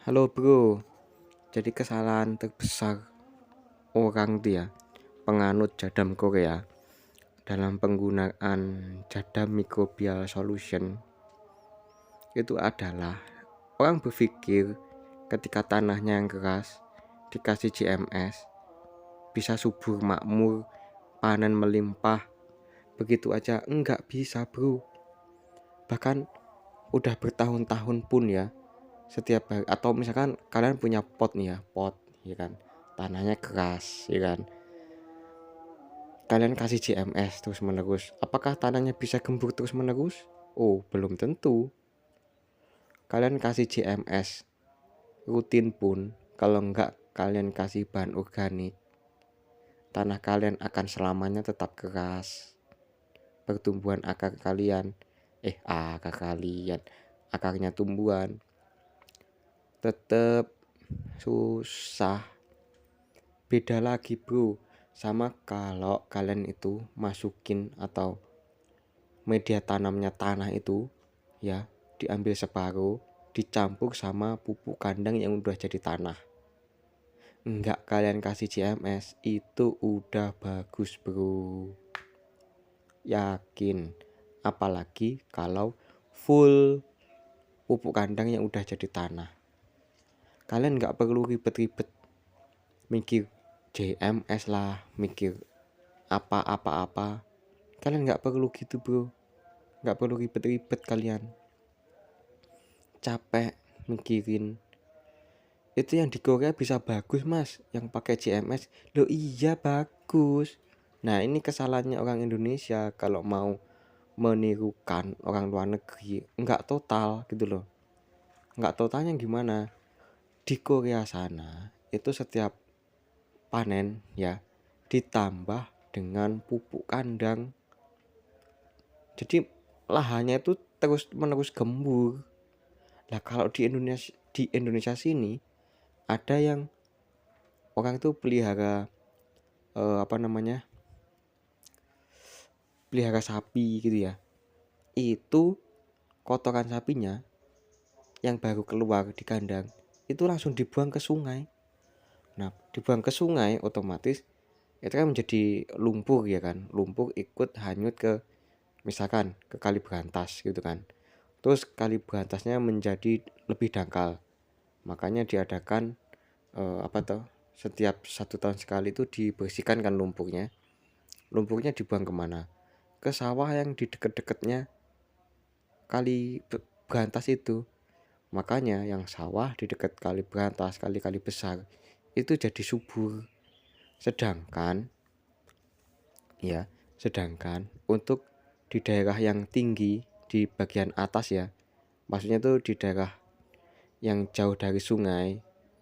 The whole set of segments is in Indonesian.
Halo bro, jadi kesalahan terbesar orang tuh ya, penganut jadam Korea dalam penggunaan jadam microbial solution itu adalah orang berpikir ketika tanahnya yang keras dikasih GMS bisa subur makmur, panen melimpah, begitu aja enggak bisa bro. Bahkan udah bertahun-tahun pun ya, setiap hari, atau misalkan kalian punya pot nih ya, pot ya kan, tanahnya keras ya kan, kalian kasih GMS terus menerus, apakah tanahnya bisa gembur terus menerus? Oh, belum tentu. Kalian kasih GMS rutin pun, kalau enggak kalian kasih bahan organik, tanah kalian akan selamanya tetap keras. Pertumbuhan akarnya tumbuhan tetap susah. Beda lagi bro, sama kalau kalian itu masukin atau media tanamnya tanah itu ya, diambil separuh dicampur sama pupuk kandang yang udah jadi tanah, enggak kalian kasih GMS, itu udah bagus bro, yakin. Apalagi kalau full pupuk kandang yang udah jadi tanah, kalian nggak perlu ribet-ribet mikir JMS lah, mikir apa-apa-apa. Kalian nggak perlu gitu bro, nggak perlu ribet-ribet, kalian capek mikirin. Itu yang di Korea bisa bagus mas, yang pakai JMS. Loh iya bagus. Nah ini kesalahannya orang Indonesia kalau mau menirukan orang luar negeri, nggak total gitu loh. Nggak totalnya gimana? Di Korea sana itu setiap panen ya ditambah dengan pupuk kandang, jadi lahannya itu terus menerus gembur. Nah kalau di Indonesia sini ada yang orang itu pelihara pelihara sapi gitu ya, itu kotoran sapinya yang baru keluar di kandang itu langsung dibuang ke sungai. Nah dibuang ke sungai otomatis itu kan menjadi lumpur ya kan, lumpur ikut hanyut ke, misalkan ke kali berantas gitu kan, terus kali berantasnya menjadi lebih dangkal. Makanya diadakan setiap 1 tahun sekali itu dibersihkan kan lumpurnya. Lumpurnya dibuang kemana? Ke sawah yang di deket-deketnya kali berantas itu. Makanya yang sawah di dekat kali berantas, kali-kali besar itu jadi subur. Sedangkan sedangkan untuk di daerah yang tinggi di bagian atas ya, maksudnya tuh di daerah yang jauh dari sungai,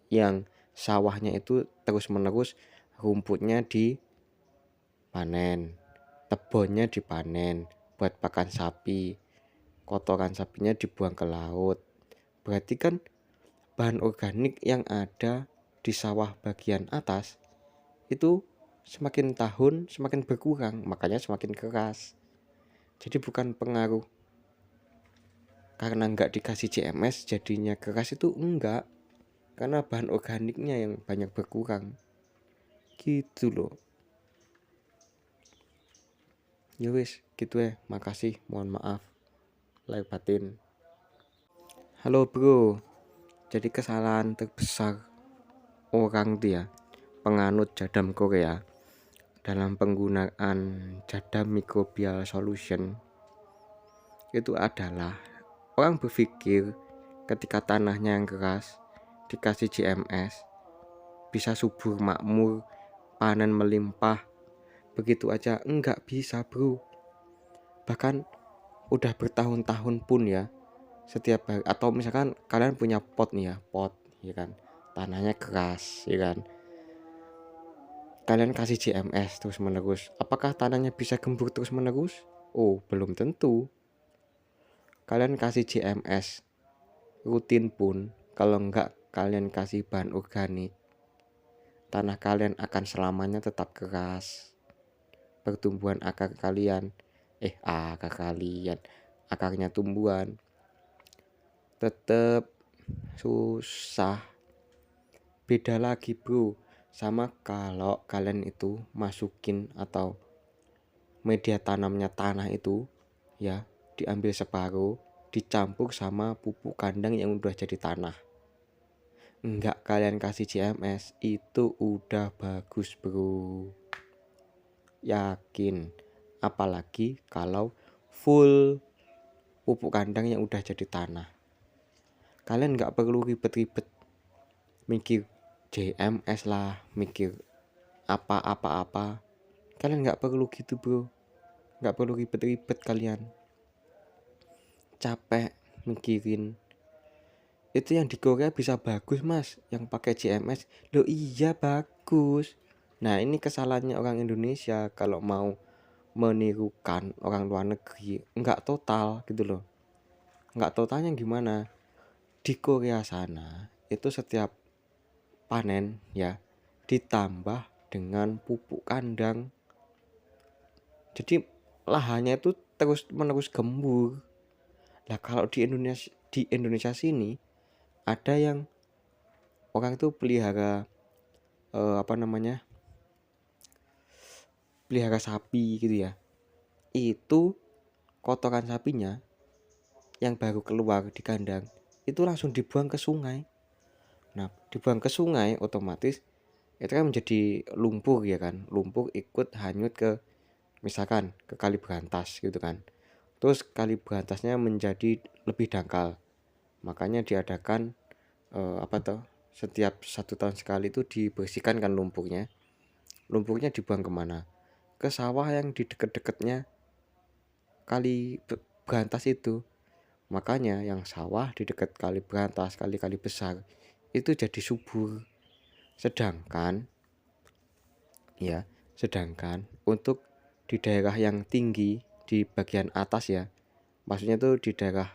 yang sawahnya itu terus menerus rumputnya dipanen, tebonnya dipanen buat pakan sapi, kotoran sapinya dibuang ke laut. Berarti kan bahan organik yang ada di sawah bagian atas itu semakin tahun semakin berkurang, makanya semakin keras. Jadi bukan pengaruh karena nggak dikasih CMS jadinya keras, itu enggak, karena bahan organiknya yang banyak berkurang gitu loh. Ya wis gitu ya, makasih, mohon maaf lahir batin. Halo bro, jadi kesalahan terbesar orang tuh ya, penganut jadam Korea dalam penggunaan jadam microbial solution itu adalah orang berpikir ketika tanahnya yang keras dikasih GMS bisa subur makmur, panen melimpah, begitu aja enggak bisa bro. Bahkan udah bertahun-tahun pun ya, setiap hari, atau misalkan kalian punya pot nih ya, pot ya kan, tanahnya keras ya kan, kalian kasih GMS terus menerus, apakah tanahnya bisa gembur terus menerus? Oh belum tentu. Kalian kasih GMS rutin pun, kalau enggak kalian kasih bahan organik, tanah kalian akan selamanya tetap keras. Pertumbuhan akarnya tumbuhan tetap susah. Beda lagi bro sama kalau kalian itu masukin atau media tanamnya tanah itu ya diambil separuh, dicampur sama pupuk kandang yang udah jadi tanah. Enggak kalian kasih CMS itu udah bagus bro, yakin. Apalagi kalau full pupuk kandang yang udah jadi tanah. Kalian nggak perlu ribet-ribet mikir JMS lah, mikir apa-apa-apa. Kalian nggak perlu gitu bro, nggak perlu ribet-ribet kalian. Capek mikirin. Itu yang di Korea bisa bagus mas, yang pakai JMS. Loh iya bagus. Nah ini kesalahannya orang Indonesia kalau mau menirukan orang luar negeri, nggak total gitu loh. Nggak totalnya gimana? Di Korea sana itu setiap panen ya ditambah dengan pupuk kandang. Jadi lahannya itu terus menerus gembur. Nah kalau di Indonesia sini ada yang orang itu pelihara pelihara sapi gitu ya. Itu kotoran sapinya yang baru keluar di kandang itu langsung dibuang ke sungai. Nah dibuang ke sungai otomatis itu kan menjadi lumpur ya kan, lumpur ikut hanyut ke misalkan ke kali berantas gitu kan. Terus kali berantasnya menjadi lebih dangkal, makanya diadakan setiap 1 tahun sekali itu dibersihkan kan lumpurnya. Lumpurnya dibuang kemana? Ke sawah yang di deket-deketnya kali berantas itu. Makanya yang sawah di dekat kali berantas, kali-kali besar itu jadi subur. Sedangkan untuk di daerah yang tinggi di bagian atas ya, maksudnya tuh di daerah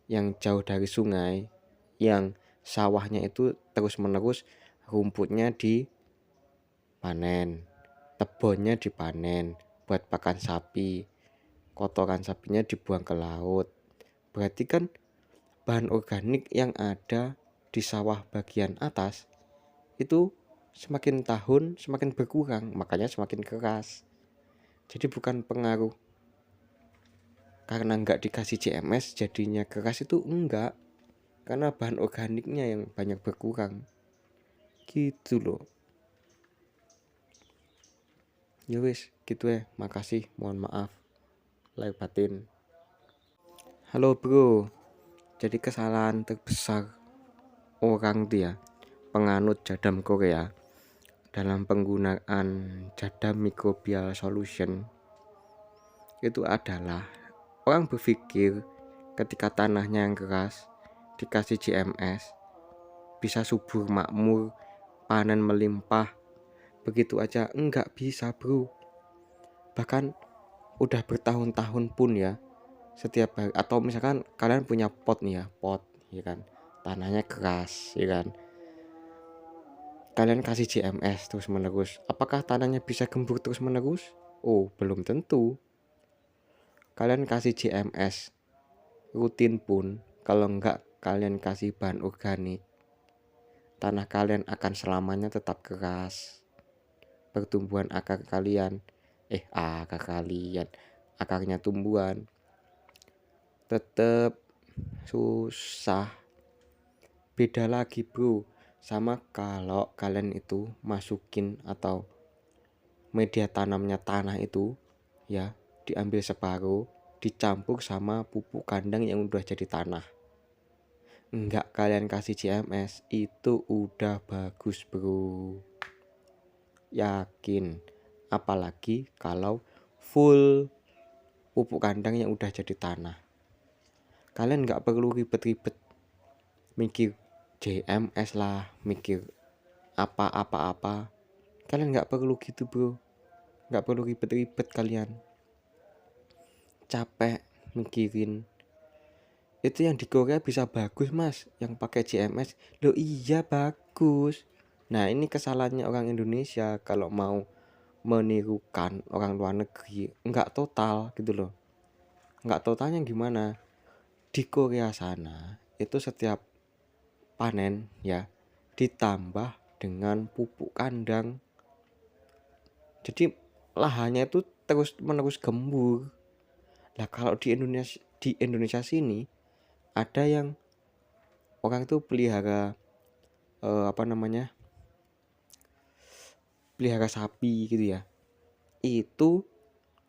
yang jauh dari sungai, yang sawahnya itu terus menerus rumputnya dipanen, tebonnya dipanen buat pakan sapi, kotoran sapinya dibuang ke laut. Berarti kan bahan organik yang ada di sawah bagian atas itu semakin tahun semakin berkurang, makanya semakin keras. Jadi bukan pengaruh karena nggak dikasih CMS jadinya keras, itu enggak, karena bahan organiknya yang banyak berkurang gitu loh. Ya wis gitu ya, makasih, mohon maaf lahir batin. Halo bro, jadi kesalahan terbesar orang dia penganut jadam Korea dalam penggunaan jadam microbial solution itu adalah orang berpikir ketika tanahnya yang keras dikasih GMS bisa subur makmur, panen melimpah begitu aja. Enggak bisa bro, bahkan udah bertahun-tahun pun ya, setiap hari, atau misalkan kalian punya pot nih ya, pot ya kan, tanahnya keras ya kan, kalian kasih GMS terus menerus, apakah tanahnya bisa gembur terus menerus? Oh belum tentu. Kalian kasih GMS rutin pun kalau enggak kalian kasih bahan organik, tanah kalian akan selamanya tetap keras. Pertumbuhan akarnya tumbuhan tetap susah. Beda lagi bro sama kalau kalian itu masukin atau media tanamnya tanah itu ya diambil separuh, dicampur sama pupuk kandang yang udah jadi tanah. Enggak kalian kasih CMS itu udah bagus bro, yakin. Apalagi kalau full pupuk kandang yang udah jadi tanah. Kalian nggak perlu ribet-ribet mikir JMS lah, mikir apa-apa. Kalian nggak perlu gitu bro, nggak perlu ribet-ribet kalian. Capek mikirin. Itu yang di Korea bisa bagus mas, yang pakai JMS. Loh iya bagus. Nah ini kesalahannya orang Indonesia kalau mau menirukan orang luar negeri, nggak total gitu loh. Nggak totalnya gimana? Di Korea sana itu setiap panen ya, ditambah dengan pupuk kandang. Jadi lahannya itu terus menerus gembur. Nah kalau di Indonesia sini ada yang orang itu pelihara pelihara sapi gitu ya. Itu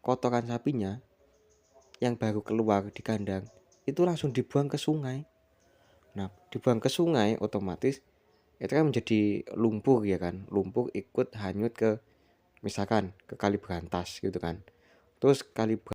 kotoran sapinya yang baru keluar di kandang itu langsung dibuang ke sungai. Nah dibuang ke sungai otomatis itu kan menjadi lumpur ya kan, lumpur ikut hanyut ke misalkan ke Kali Berantas gitu kan. Terus Kali